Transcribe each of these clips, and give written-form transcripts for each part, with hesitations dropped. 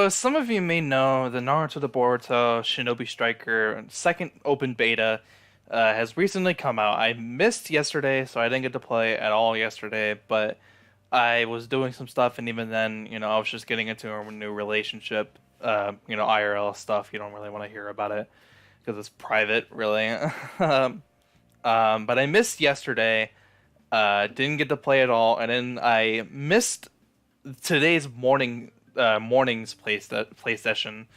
So, as some of you may know, the Naruto the Boruto Shinobi Striker second open beta has recently come out. I missed yesterday, so I didn't get to play at all yesterday, but I was doing some stuff, and even then, I was just getting into a new relationship, IRL stuff. You don't really want to hear about it because it's private, really. um, but I missed yesterday, didn't get to play at all, and then I missed today's morning's play session.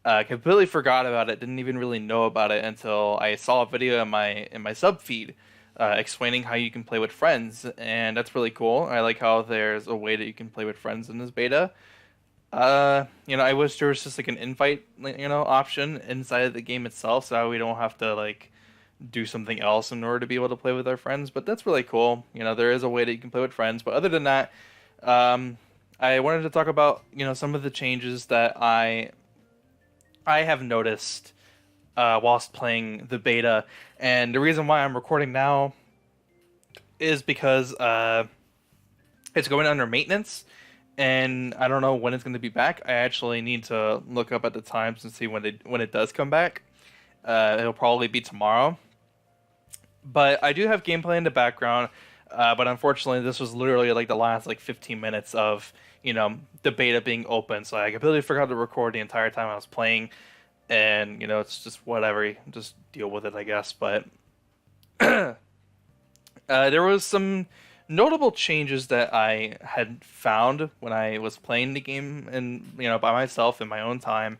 Completely forgot about it. Didn't even really know about it until I saw a video in my sub feed explaining how you can play with friends, and that's really cool. I like how there's a way that you can play with friends in this beta. I wish there was just like an invite, option inside of the game itself, so we don't have to like do something else in order to be able to play with our friends. But that's really cool. There is a way that you can play with friends. But other than that, um, I wanted to talk about some of the changes that I have noticed whilst playing the beta, and the reason why I'm recording now is because it's going under maintenance, and I don't know when it's going to be back. I actually need to look up at the times and see when it does come back. It'll probably be tomorrow, but I do have gameplay in the background. But unfortunately, this was literally like the last like 15 minutes of the beta being open, so I completely forgot to record the entire time I was playing, and it's just whatever, just deal with it, I guess. But there was some notable changes that I had found when I was playing the game, and by myself in my own time,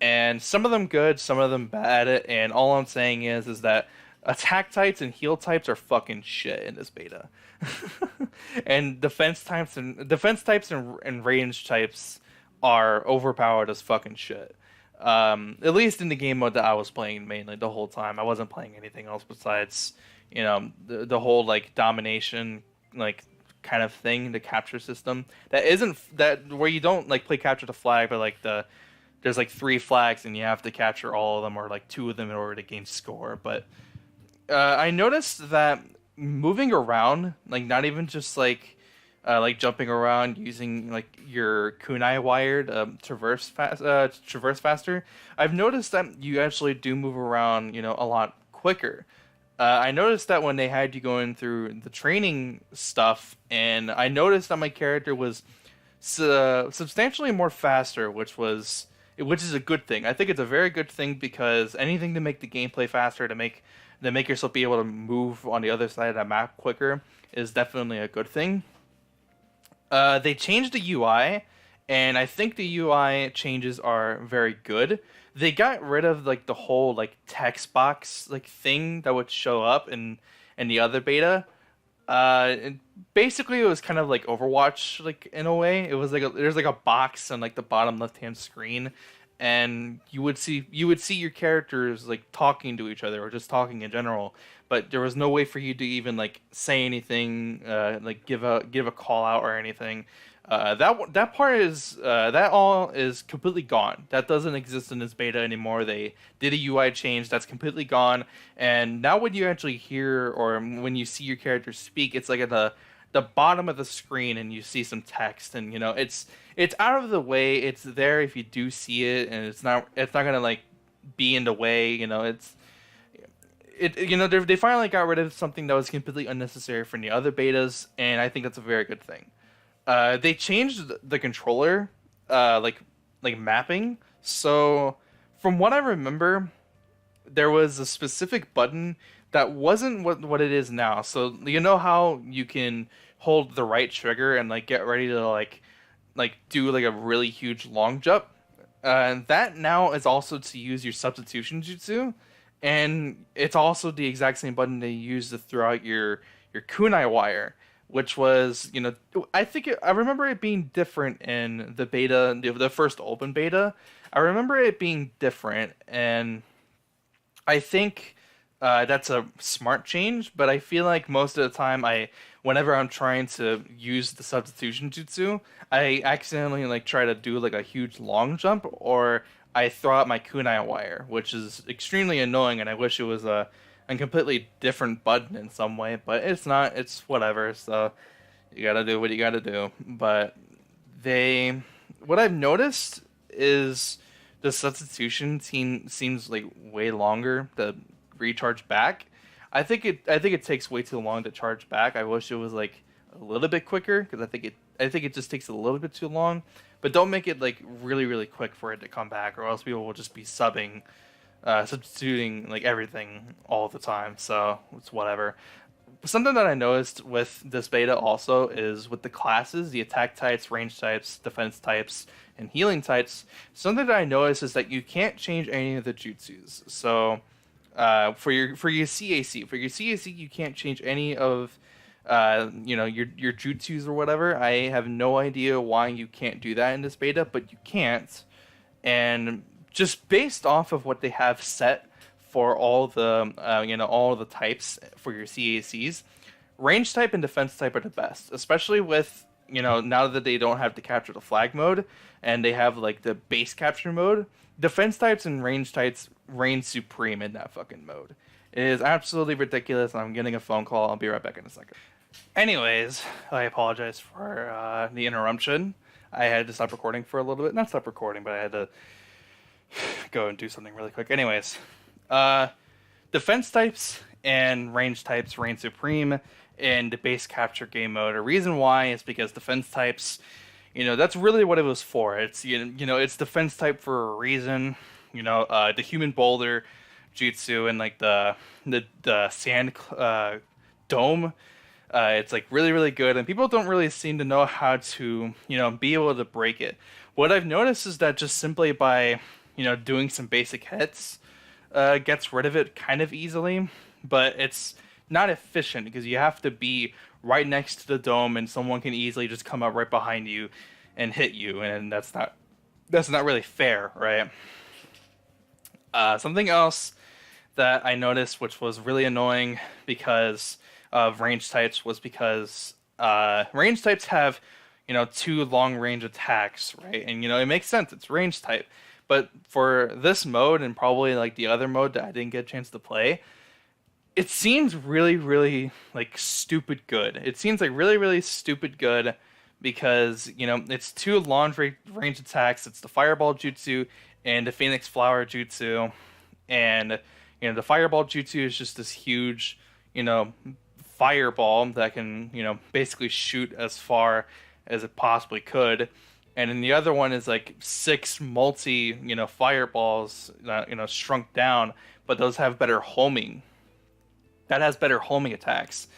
and some of them good, some of them bad. And all I'm saying is that attack types and heal types are fucking shit in this beta. And defense types and range types are overpowered as fucking shit. At least in the game mode that I was playing mainly the whole time. I wasn't playing anything else besides, the whole like domination like kind of thing, the capture system. That isn't that where you don't like play capture the flag, but like there's like 3 flags and you have to capture all of them or like 2 of them in order to gain score. But I noticed that moving around, like not even just like jumping around using like your kunai wire to traverse faster. I've noticed that you actually do move around, a lot quicker. I noticed that when they had you going through the training stuff, and I noticed that my character was substantially more faster, which is a good thing. I think it's a very good thing because anything to make the gameplay faster, to make yourself be able to move on the other side of that map quicker is definitely a good thing. They changed the UI, and I think the UI changes are very good. They got rid of like the whole like text box like thing that would show up in the other beta. And basically, it was kind of like Overwatch, like in a way. It was like there's like a box on like the bottom left hand screen, and you would see your characters like talking to each other or just talking in general. But there was no way for you to even like say anything, like give a call out or anything. That part is that all is completely gone. That doesn't exist in this beta anymore. They did a UI change that's completely gone, and now when you actually hear or when you see your character speak, it's like at the bottom of the screen, and you see some text, and it's out of the way. It's there if you do see it, and it's not gonna like be in the way. They finally got rid of something that was completely unnecessary from the other betas, and I think that's a very good thing. They changed the controller, like mapping. So, from what I remember, there was a specific button that wasn't what it is now. So you know how you can hold the right trigger and like get ready to like do like a really huge long jump. And that now is also to use your substitution jutsu, and it's also the exact same button they use to throw out your kunai wire, which was, I remember it being different in the beta, the first open beta. I remember it being different, and I think that's a smart change. But I feel like most of the time, whenever I'm trying to use the substitution jutsu, I accidentally like try to do like a huge long jump, or I throw out my kunai wire, which is extremely annoying, and I wish it was a completely different button in some way, but it's not. It's whatever. So you gotta do what you gotta do. But what I've noticed is the substitution seems like way longer to recharge back. I think it takes way too long to charge back. I wish it was like a little bit quicker because I think it just takes a little bit too long. But don't make it like really really quick for it to come back, or else people will just be substituting like everything all the time. So it's whatever. Something that I noticed with this beta also is with the classes, the attack types, range types, defense types, and healing types. Something that I noticed is that you can't change any of the jutsus. So for your CAC, you can't change any of your jutsus or whatever. I have no idea why you can't do that in this beta, but you can't. And just based off of what they have set for all the types for your CACs, range type and defense type are the best, especially with now that they don't have to capture the flag mode and they have like the base capture mode. Defense types and range types reign supreme in that fucking mode. It is absolutely ridiculous. I'm getting a phone call. I'll be right back in a second. Anyways, I apologize for the interruption. I had to stop recording for a little bit. Not stop recording, but I had to go and do something really quick. Anyways, defense types and range types reign supreme in the base capture game mode. A reason why is because defense types, that's really what it was for. It's it's defense type for a reason. The human boulder jutsu and like the sand dome. It's like really really good, and people don't really seem to know how to be able to break it. What I've noticed is that just simply by doing some basic hits gets rid of it kind of easily, but it's not efficient because you have to be right next to the dome and someone can easily just come up right behind you and hit you, and that's not really fair, right? Something else that I noticed, which was really annoying because of range types, was because range types have two long range attacks, right? And it makes sense, it's range type. But for this mode and probably like the other mode that I didn't get a chance to play, it seems really, really like stupid good. It seems like really, really stupid good because, it's two long range attacks. It's the Fireball Jutsu and the Phoenix Flower Jutsu. And, the Fireball Jutsu is just this huge, fireball that can, basically shoot as far as it possibly could. And then the other one is like 6 fireballs, shrunk down, but those have better homing. That has better homing attacks.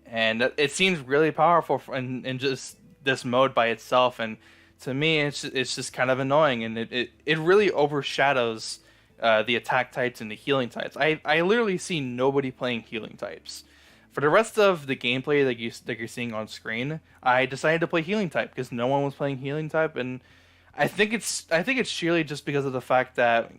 And it seems really powerful in just this mode by itself. And to me, it's just kind of annoying. And it really overshadows the attack types and the healing types. I literally see nobody playing healing types. For the rest of the gameplay that you're seeing on screen, I decided to play healing type because no one was playing healing type, and I think it's sheerly just because of the fact that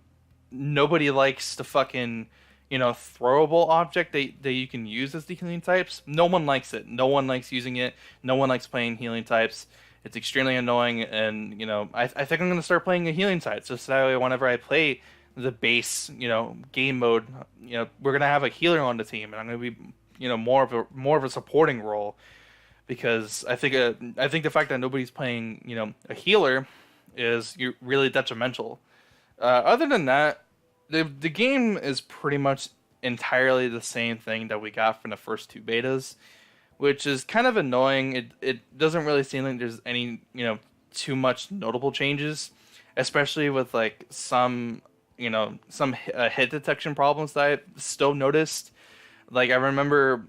nobody likes the fucking throwable object that you can use as the healing types. No one likes it. No one likes using it. No one likes playing healing types. It's extremely annoying, and I think I'm gonna start playing a healing type just that way whenever I play the base game mode, we're gonna have a healer on the team, and I'm gonna be more of a supporting role, because I think the fact that nobody's playing a healer is really detrimental. Other than that, the game is pretty much entirely the same thing that we got from the first 2 betas, which is kind of annoying. It doesn't really seem like there's any too much notable changes, especially with like some hit detection problems that I still noticed. Like, I remember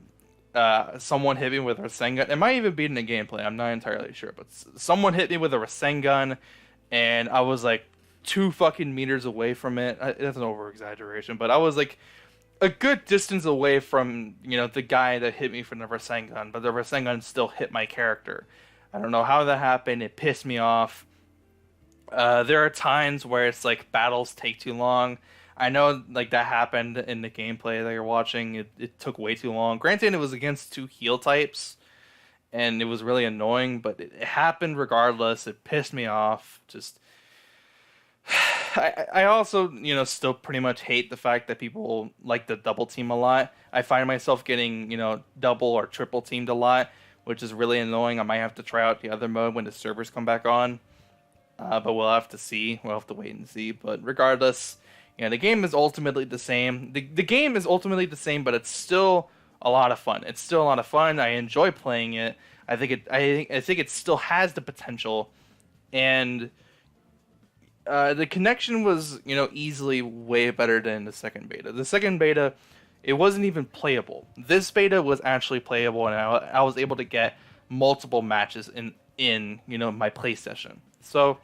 someone hit me with a Rasengan. It might even be in the gameplay. I'm not entirely sure. But someone hit me with a Rasengan, and I was, like, 2 fucking meters away from it. That's an over-exaggeration. But I was, like, a good distance away from, the guy that hit me from the Rasengan. But the Rasengan still hit my character. I don't know how that happened. It pissed me off. There are times where it's, like, battles take too long. I know, like, that happened in the gameplay that you're watching. It took way too long. Granted, it was against 2 heal types, and it was really annoying, but it happened regardless. It pissed me off. Just, I also, still pretty much hate the fact that people like the double team a lot. I find myself getting, double or triple teamed a lot, which is really annoying. I might have to try out the other mode when the servers come back on. but we'll have to see. We'll have to wait and see. But regardless, the game is ultimately the same. The game is ultimately the same, but it's still a lot of fun. It's still a lot of fun. I enjoy playing it. I think it still has the potential, and the connection was easily way better than the second beta. The second beta, it wasn't even playable. This beta was actually playable, and I was able to get multiple matches in my play session. So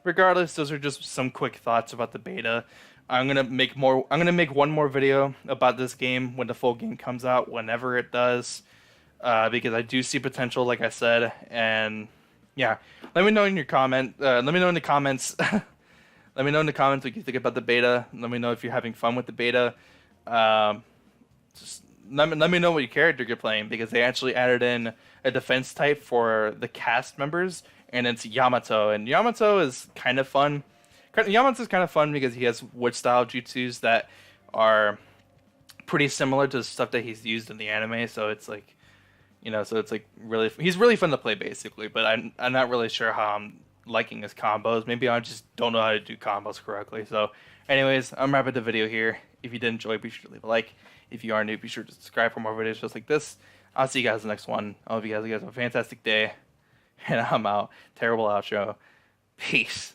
regardless, those are just some quick thoughts about the beta. I'm gonna make one more video about this game when the full game comes out, whenever it does, because I do see potential, like I said. And yeah, let me know in your comment. Let me know in the comments. Let me know in the comments what you think about the beta. Let me know if you're having fun with the beta. Just let me know what your character you're playing, because they actually added in a defense type for the cast members, and it's Yamato. And Yamato is kind of fun. Yamato's kind of fun because he has wood style jutsus that are pretty similar to the stuff that he's used in the anime. So it's like, really, he's really fun to play basically. But I'm not really sure how I'm liking his combos. Maybe I just don't know how to do combos correctly. So anyways, I'm wrapping the video here. If you did enjoy, be sure to leave a like. If you are new, be sure to subscribe for more videos just like this. I'll see you guys in the next one. I hope you guys have a fantastic day. And I'm out. Terrible outro. Peace.